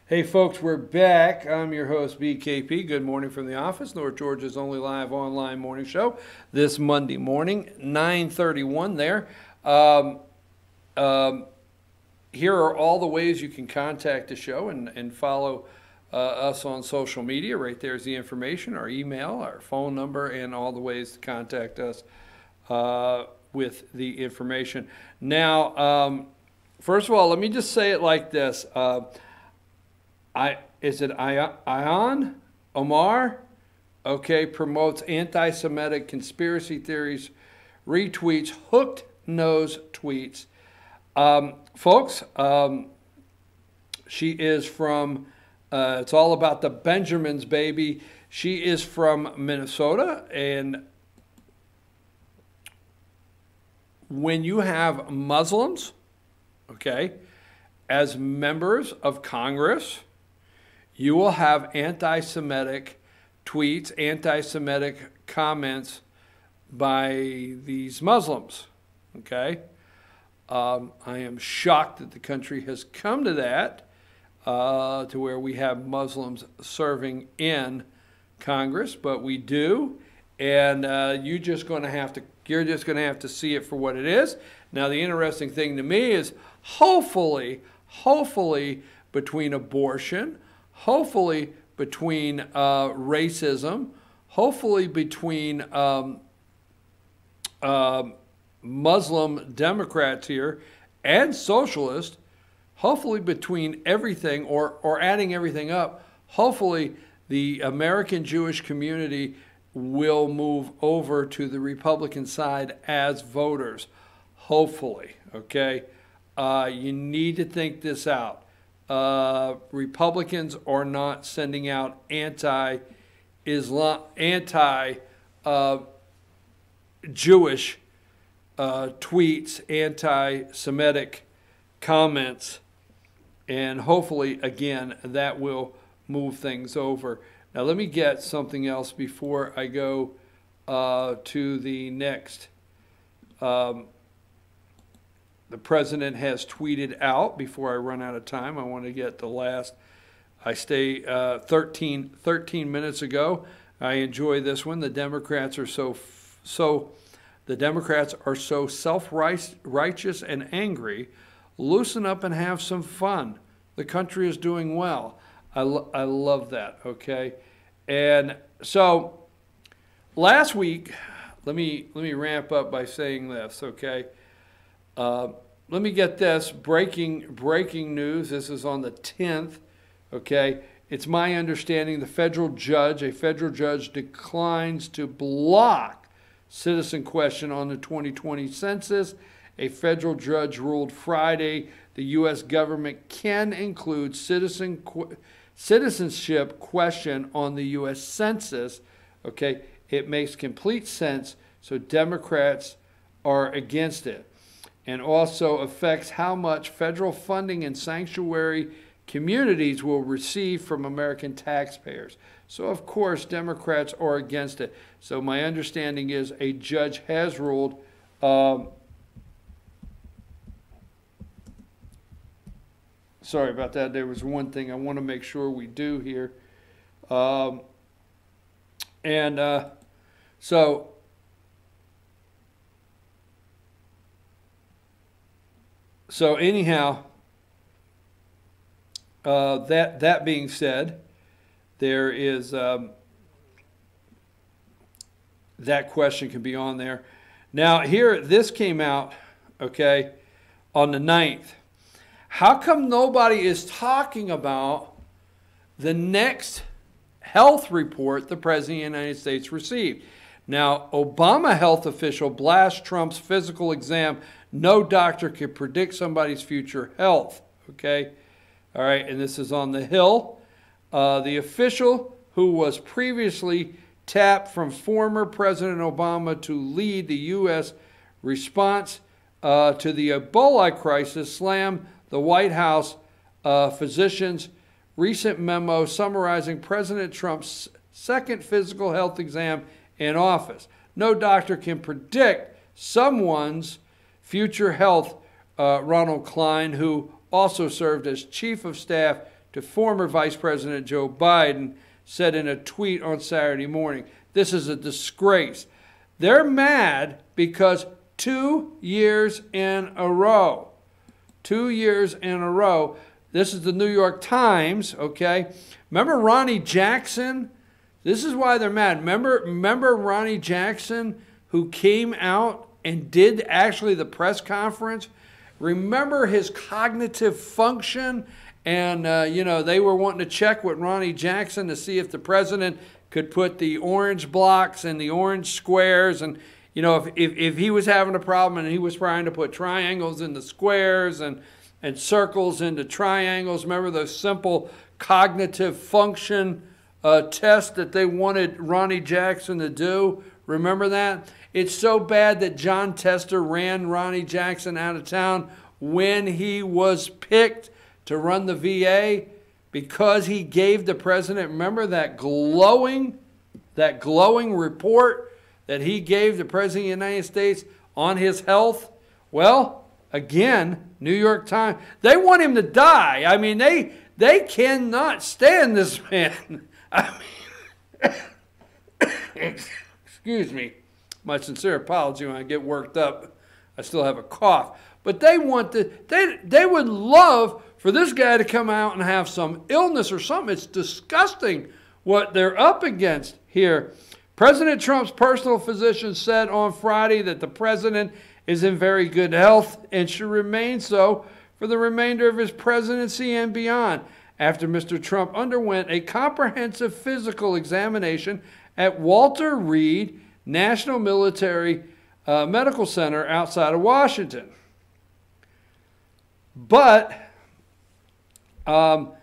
Hey folks, we're back. I'm your host, BKP. Good morning from the office, North Georgia's only live online morning show. This Monday morning, 9:31 there. Here are all the ways you can contact the show and follow us on social media. Right there's the information, our email, our phone number, and all the ways to contact us with the information. Now, first of all, let me just say it like this. Ian Omar, okay, promotes anti-Semitic conspiracy theories, retweets hooked nose tweets. Folks, she is from, it's all about the Benjamins, baby. She is from Minnesota, and when you have Muslims, okay, as members of Congress, you will have anti-Semitic tweets, anti-Semitic comments by these Muslims, okay? I am shocked that the country has come to that, to where we have Muslims serving in Congress, but we do, and you're just going to have to see it for what it is. Now, the interesting thing to me is hopefully between abortion, hopefully between racism, hopefully between Muslim Democrats here and socialists, hopefully between everything or adding everything up, hopefully the American Jewish community will move over to the Republican side as voters. Hopefully, okay? You need to think this out. Republicans are not sending out anti-Islam, anti-Jewish tweets, anti-Semitic comments, and hopefully, again, that will move things over. Now, let me get something else before I go to the next. The president has tweeted out, before I run out of time, I want to get the last, I stay 13 minutes ago. I enjoy this one. The Democrats are so self-righteous and angry. Loosen up and have some fun. The country is doing well. I love that, okay? And so last week, let me ramp up by saying this, okay? Let me get this breaking news. This is on the 10th, okay? It's my understanding a federal judge declines to block citizen question on the 2020 census. A federal judge ruled Friday the U.S. government can include citizenship question on the U.S. census, okay? It makes complete sense, so Democrats are against it, and also affects how much federal funding and sanctuary communities will receive from American taxpayers. So, of course, Democrats are against it. So my understanding is a judge has ruled. Sorry about that. There was one thing I want to make sure we do here. So anyhow, that being said, there is that question can be on there. Now here, this came out, okay, on the 9th. How come nobody is talking about the next health report the President of the United States received? Now, Obama health official blasts Trump's physical exam. No doctor can predict somebody's future health, okay? All right, and this is on the Hill. The official who was previously tapped from former President Obama to lead the U.S. response to the Ebola crisis slammed the White House physician's recent memo summarizing President Trump's second physical health exam in office. No doctor can predict someone's future health, Ronald Klein, who also served as chief of staff to former Vice President Joe Biden, said in a tweet on Saturday morning. This is a disgrace. They're mad because 2 years in a row, 2 years in a row, this is the New York Times, okay? Remember Ronnie Jackson? This is why they're mad. Remember Ronnie Jackson, who came out and did actually the press conference? Remember his cognitive function? And, you know, they were wanting to check with Ronnie Jackson to see if the president could put the orange blocks and the orange squares. And, you know, if he was having a problem and he was trying to put triangles into squares and circles into triangles. Remember those simple cognitive function tests that they wanted Ronnie Jackson to do? Remember that? It's so bad that John Tester ran Ronnie Jackson out of town when he was picked to run the VA because he gave the president, remember that glowing report that he gave the president of the United States on his health? Well, again, New York Times, they want him to die. I mean, they cannot stand this man. I mean, excuse me, my sincere apology when I get worked up. I still have a cough. But they want they would love for this guy to come out and have some illness or something. It's disgusting what they're up against here. President Trump's personal physician said on Friday that the president is in very good health and should remain so for the remainder of his presidency and beyond, after Mr. Trump underwent a comprehensive physical examination at Walter Reed National Military Medical Center outside of Washington. But, so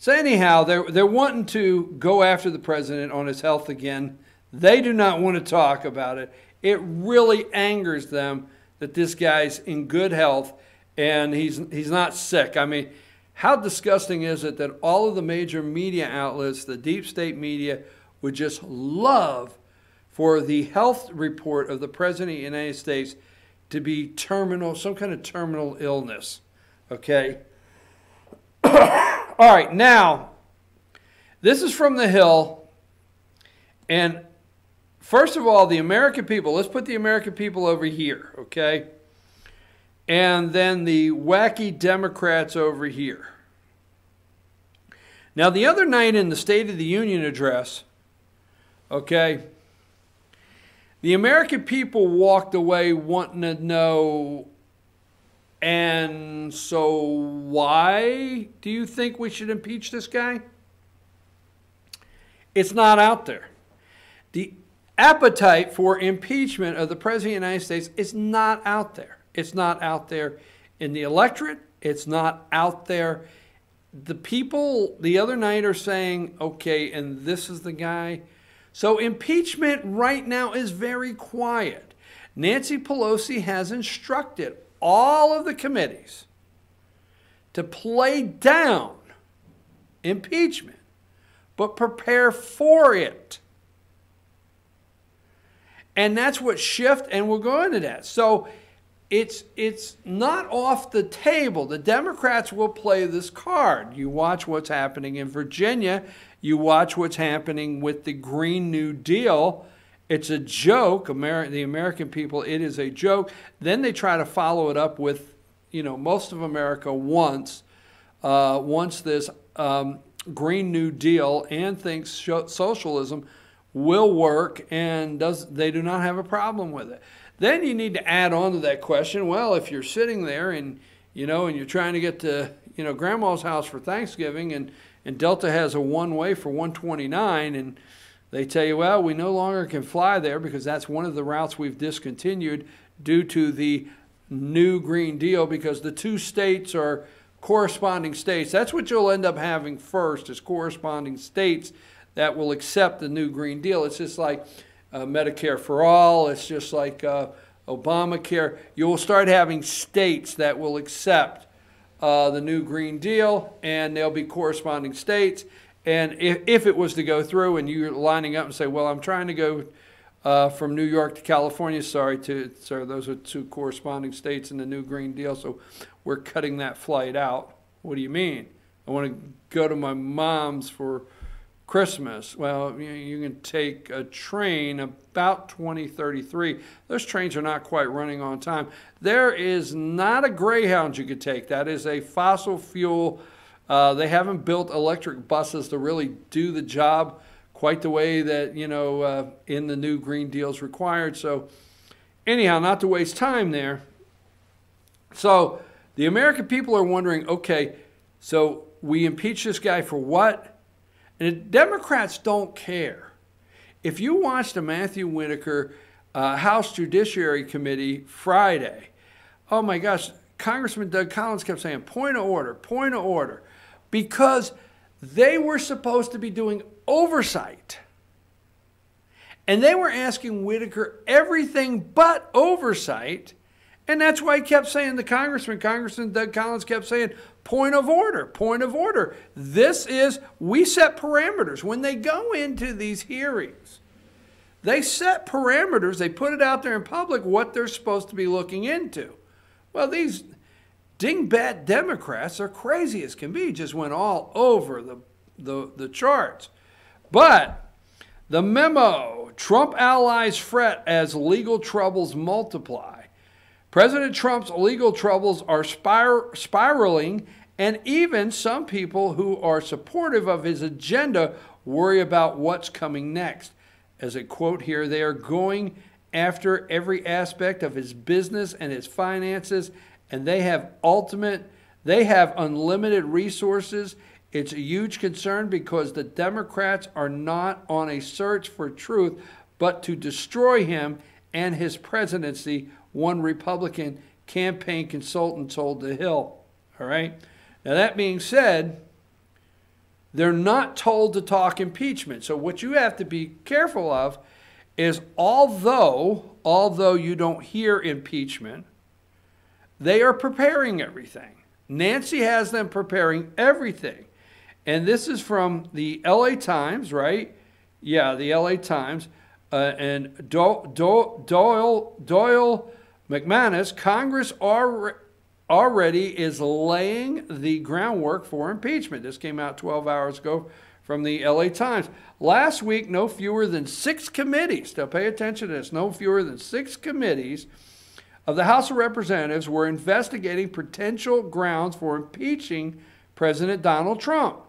anyhow, they're wanting to go after the president on his health again. They do not want to talk about it. It really angers them that this guy's in good health and he's not sick. I mean, how disgusting is it that all of the major media outlets, the deep state media, would just love for the health report of the President of the United States to be terminal, some kind of terminal illness, okay? All right, now, this is from the Hill, and first of all, the American people, let's put the American people over here, okay? And then the wacky Democrats over here. Now, the other night in the State of the Union address, okay, the American people walked away wanting to know, and so why do you think we should impeach this guy? It's not out there. The appetite for impeachment of the President of the United States is not out there. It's not out there in the electorate. It's not out there. The people the other night are saying, okay, and this is the guy. So impeachment right now is very quiet. Nancy Pelosi has instructed all of the committees to play down impeachment, but prepare for it. And that's what shift, and we'll go into that. So it's not off the table. The Democrats will play this card. You watch what's happening in Virginia. You watch what's happening with the Green New Deal. It's a joke. The American people, it is a joke. Then they try to follow it up with, you know, most of America wants this Green New Deal and thinks socialism will work, and they do not have a problem with it. Then you need to add on to that question, well, if you're sitting there and, you know, and you're trying to get to, you know, grandma's house for Thanksgiving, and Delta has a one-way for 129, and they tell you, well, we no longer can fly there because that's one of the routes we've discontinued due to the new Green Deal, because the two states are corresponding states. That's what you'll end up having first, is corresponding states that will accept the new Green Deal. It's just like Medicare for all. It's just like Obamacare. You will start having states that will accept the new Green Deal, and there'll be corresponding states. And if it was to go through and you're lining up and say, well, I'm trying to go from New York to California, sorry, those are two corresponding states in the new Green Deal, so we're cutting that flight out. What do you mean? I want to go to my mom's for Christmas. Well, you can take a train about 2033. Those trains are not quite running on time. There is not a Greyhound you could take. That is a fossil fuel. They haven't built electric buses to really do the job quite the way that, in the new Green Deal is required. So anyhow, not to waste time there. So the American people are wondering, okay, so we impeach this guy for what? And Democrats don't care. If you watched the Matthew Whitaker House Judiciary Committee Friday, oh my gosh, Congressman Doug Collins kept saying, point of order, because they were supposed to be doing oversight. And they were asking Whitaker everything but oversight. And that's why he kept saying, Congressman Doug Collins kept saying, point of order. This is, we set parameters. When they go into these hearings, they set parameters. They put it out there in public what they're supposed to be looking into. Well, these dingbat Democrats are crazy as can be, just went all over the charts. But the memo, Trump allies fret as legal troubles multiply. President Trump's legal troubles are spiraling, and even some people who are supportive of his agenda worry about what's coming next. As a quote here, they are going after every aspect of his business and his finances, and they have unlimited resources. It's a huge concern because the Democrats are not on a search for truth, but to destroy him and his presidency, one Republican campaign consultant told The Hill. All right. Now, that being said, they're not told to talk impeachment. So what you have to be careful of is although you don't hear impeachment, they are preparing everything. Nancy has them preparing everything. And this is from the LA Times, right? Yeah, the LA Times. And Doyle McManus, Congress already is laying the groundwork for impeachment. This came out 12 hours ago from the LA Times. Last week, no fewer than 6 committees, now pay attention to this, no fewer than 6 committees of the House of Representatives were investigating potential grounds for impeaching President Donald Trump.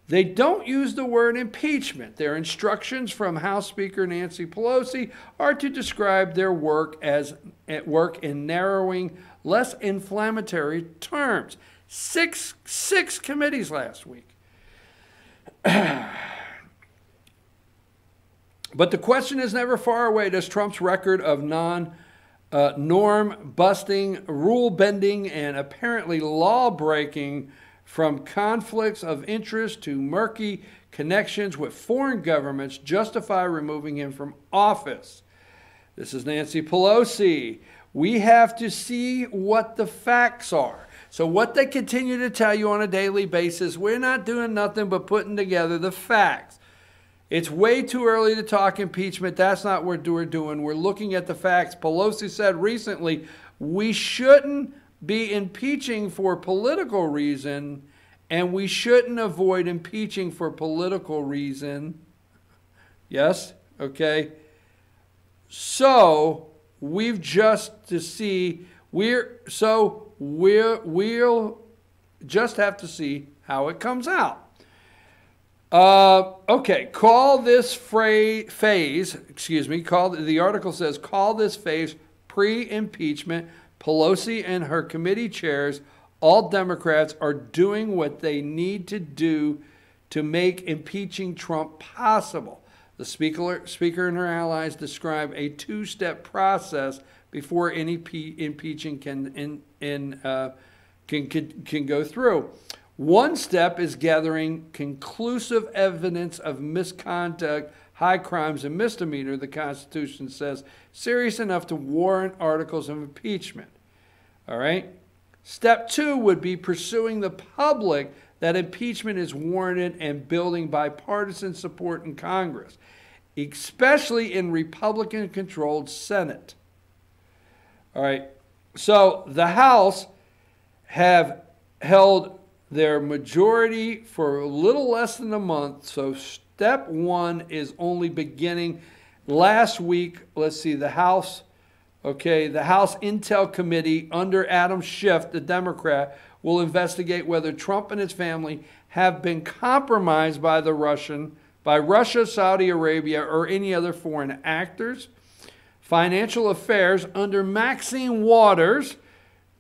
They don't use the word impeachment. Their instructions from House Speaker Nancy Pelosi are to describe their work as in narrowing, less inflammatory terms. Six committees last week. But the question is never far away. Does Trump's record of norm busting, rule bending, and apparently law breaking, from conflicts of interest to murky connections with foreign governments, justify removing him from office? This is Nancy Pelosi. We have to see what the facts are. So what they continue to tell you on a daily basis, we're not doing nothing but putting together the facts. It's way too early to talk impeachment. That's not what we're doing. We're looking at the facts. Pelosi said recently, we shouldn't be impeaching for political reason, and we shouldn't avoid impeaching for political reason. Yes? Okay. So we've just to see, we'll just have to see how it comes out. Okay, call this phase, the article says, call this phase pre-impeachment. Pelosi and her committee chairs, all Democrats, are doing what they need to do to make impeaching Trump possible. The speaker and her allies describe a 2-step process before any impeaching can go through. One step is gathering conclusive evidence of misconduct, high crimes, and misdemeanor, the Constitution says, serious enough to warrant articles of impeachment. All right? Step 2 would be pursuing the public that impeachment is warranted and building bipartisan support in Congress, especially in Republican-controlled Senate. All right? So the House have held their majority for a little less than a month. So step one is only beginning last week. Let's see, the House, okay, the House Intel Committee under Adam Schiff, the Democrat, will investigate whether Trump and his family have been compromised by Russia, Saudi Arabia, or any other foreign actors. Financial Affairs under Maxine Waters,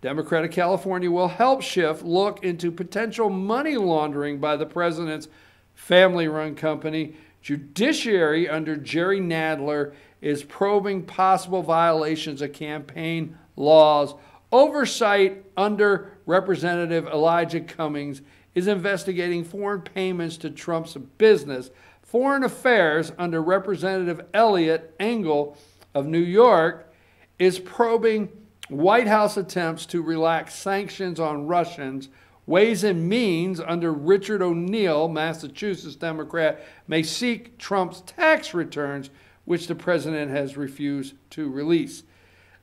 Democrat of California, will help Schiff look into potential money laundering by the president's family-run company. Judiciary under Jerry Nadler is probing possible violations of campaign laws. Oversight under Representative Elijah Cummings is investigating foreign payments to Trump's business. Foreign Affairs under Representative Eliot Engel of New York is probing White House attempts to relax sanctions on Russians. Ways and Means under Richard O'Neill, Massachusetts Democrat, may seek Trump's tax returns, which the president has refused to release.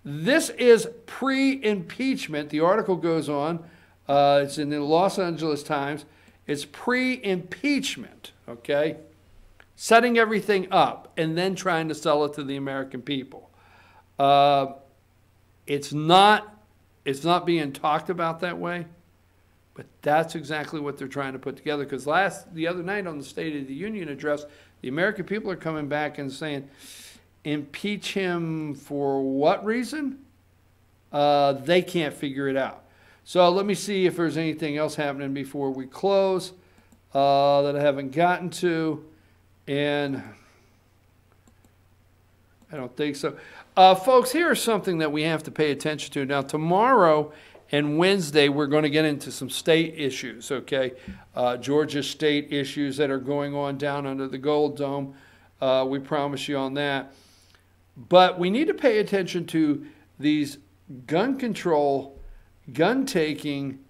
This is pre-impeachment. The article goes on. It's in the Los Angeles Times. It's pre-impeachment, okay? Setting everything up and then trying to sell it to the American people. It's not being talked about that way, but that's exactly what they're trying to put together. Because the other night on the State of the Union address, the American people are coming back and saying, impeach him for what reason? They can't figure it out. So let me see if there's anything else happening before we close that I haven't gotten to. And I don't think so. Folks, here's something that we have to pay attention to. Now, tomorrow and Wednesday, we're going to get into some state issues, okay? Georgia state issues that are going on down under the Gold Dome. We promise you on that. But we need to pay attention to these gun control, gun-taking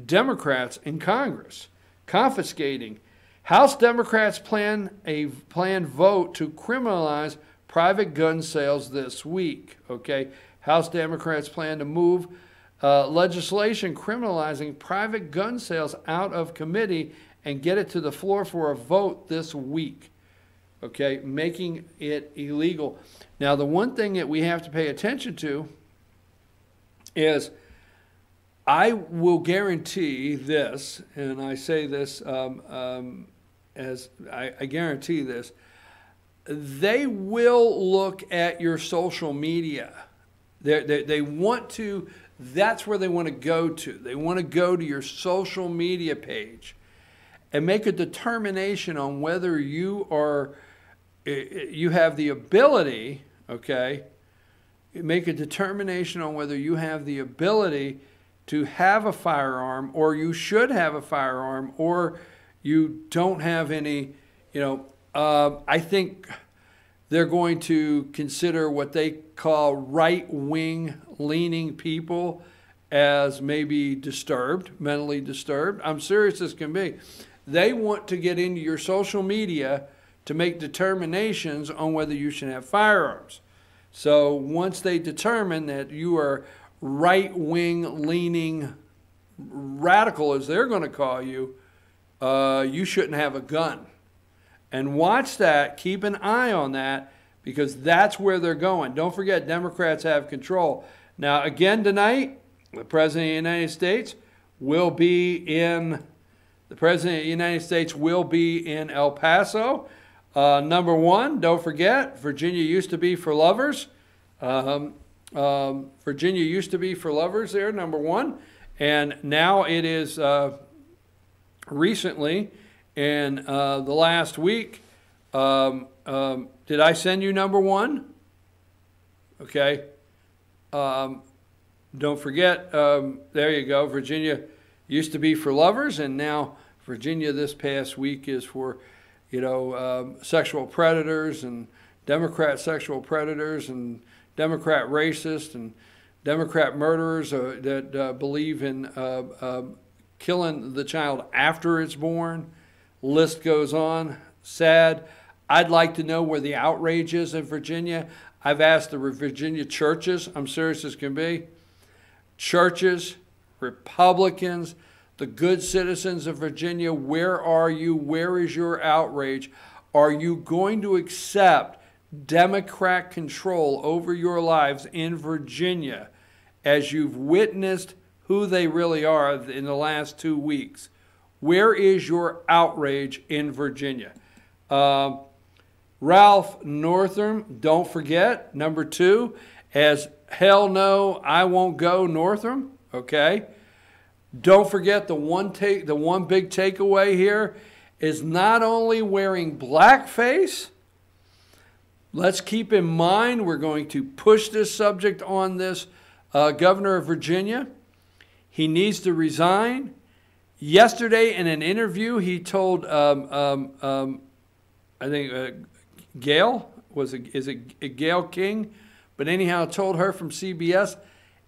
Democrats in Congress, confiscating. House Democrats plan a planned vote to criminalize private gun sales this week, okay? House Democrats plan to move legislation criminalizing private gun sales out of committee and get it to the floor for a vote this week, okay? Making it illegal. Now, the one thing that we have to pay attention to is I will guarantee this, and I say this as I guarantee this, they will look at your social media. They want to, that's where they want to go to. They want to go to your social media page and make a determination on whether you have the ability, okay, make a determination on whether you have the ability to have a firearm, or you should have a firearm, or you don't have any, I think they're going to consider what they call right-wing leaning people as maybe disturbed, mentally disturbed. I'm serious as can be. They want to get into your social media to make determinations on whether you should have firearms. So once they determine that you are right-wing leaning radical, as they're going to call you, you shouldn't have a gun. And watch that, keep an eye on that, because that's where they're going. Don't forget, Democrats have control. Now, again tonight, the President of the United States will be in El Paso. Number one, don't forget, Virginia used to be for lovers. Virginia used to be for lovers there, number one. And now it is recently, in the last week, did I send you number one? Okay. Don't forget, there you go, Virginia used to be for lovers, and now Virginia this past week is for, sexual predators and Democrat sexual predators and Democrat racists and Democrat murderers that believe in killing the child after it's born. List goes on. Sad. I'd like to know where the outrage is in Virginia. I've asked the Virginia churches, I'm serious as can be, churches, Republicans, the good citizens of Virginia, where are you? Where is your outrage? Are you going to accept Democrat control over your lives in Virginia as you've witnessed who they really are in the last 2 weeks? Where is your outrage in Virginia? Ralph Northam, don't forget, number 2, as hell no, I won't go Northam, okay? Don't forget the one big takeaway here is not only wearing blackface. Let's keep in mind we're going to push this subject on this governor of Virginia. He needs to resign. Yesterday in an interview, he told, I think Gail, is it Gail King? But anyhow, told her from CBS,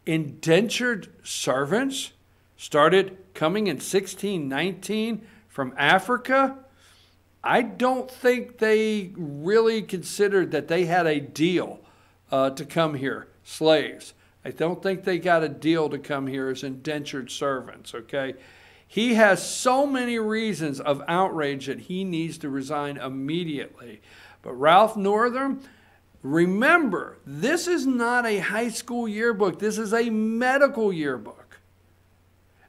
indentured servants started coming in 1619 from Africa. I don't think they really considered that they had a deal to come here, slaves. I don't think they got a deal to come here as indentured servants, okay? He has so many reasons of outrage that he needs to resign immediately. But Ralph Northam, remember, this is not a high school yearbook. This is a medical yearbook.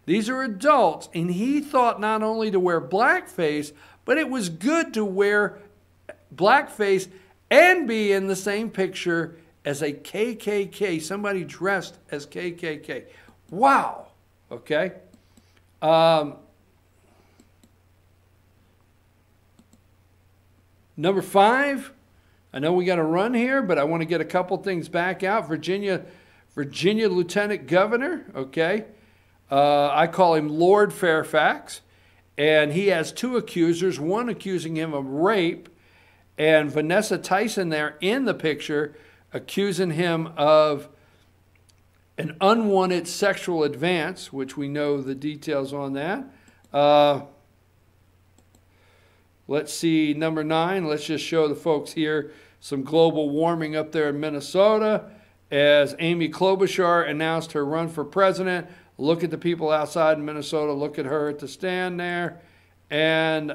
These are adults, and he thought not only to wear blackface, but it was good to wear blackface and be in the same picture as a KKK, somebody dressed as KKK. Wow, okay? Number 5, I know we got to run here, but I want to get a couple things back out. Virginia Lieutenant Governor, okay? I call him Lord Fairfax, and he has 2 accusers, one accusing him of rape, and Vanessa Tyson there in the picture accusing him of an unwanted sexual advance, which we know the details on that. Let's see, number 9, let's just show the folks here some global warming up there in Minnesota as Amy Klobuchar announced her run for president. Look at the people outside in Minnesota. Look at her at the stand there. And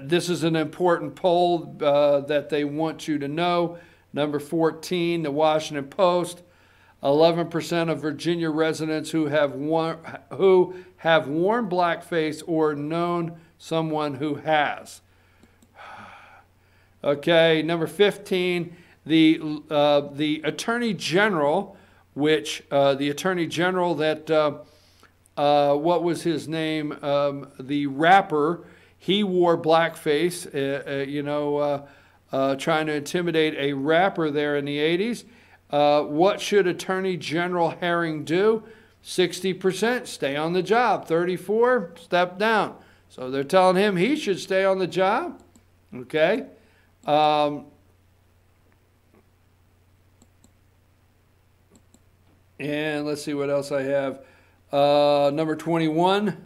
this is an important poll that they want you to know. Number 14, the Washington Post. 11% of Virginia residents who have worn blackface or known someone who has. Okay, number 15, the Attorney General, which the Attorney General that, what was his name? The rapper, he wore blackface, trying to intimidate a rapper there in the 80s. What should Attorney General Herring do? 60%, stay on the job. 34, step down. So they're telling him he should stay on the job. Okay. And let's see what else I have. Number 21.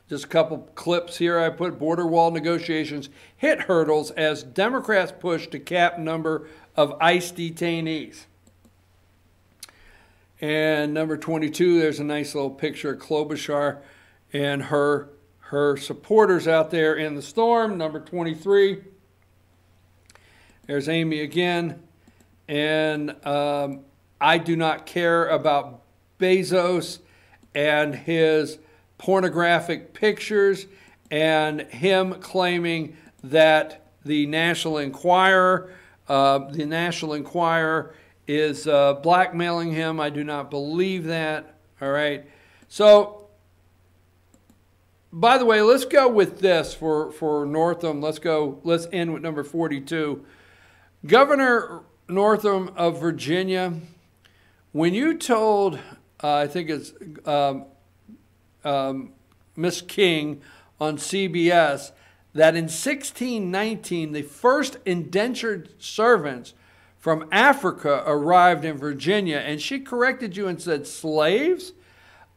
Just a couple clips here. I put border wall negotiations hit hurdles as Democrats push to cap number of ICE detainees. And number 22, there's a nice little picture of Klobuchar and her supporters out there in the storm. Number 23, there's Amy again. And I do not care about Bezos and his pornographic pictures and him claiming that the National Enquirer is blackmailing him. I do not believe that. All right. So, by the way, let's go with this for Northam. Let's end with number 42. Governor Northam of Virginia, when you told, I think it's Miss King on CBS, that in 1619, the first indentured servants from Africa arrived in Virginia, and she corrected you and said slaves.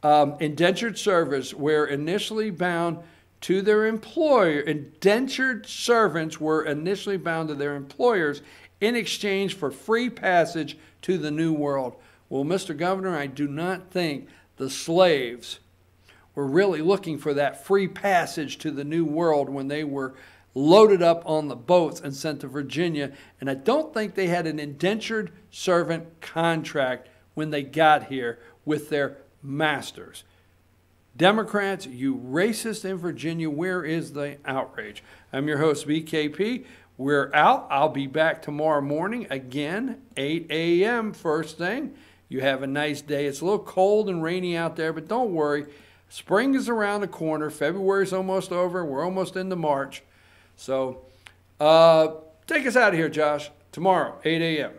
Indentured servants were initially bound to their employer. Indentured servants were initially bound to their employers in exchange for free passage to the New World. Well, Mr. Governor, I do not think the slaves were really looking for that free passage to the New World when they were loaded up on the boats and sent to Virginia. And I don't think they had an indentured servant contract when they got here with their masters. Democrats, you racist in Virginia, where is the outrage? I'm your host, BKP. We're out. I'll be back tomorrow morning again, 8 a.m. first thing. You have a nice day. It's a little cold and rainy out there, but don't worry. Spring is around the corner. February's almost over. We're almost into March. So take us out of here, Josh. Tomorrow, 8 a.m.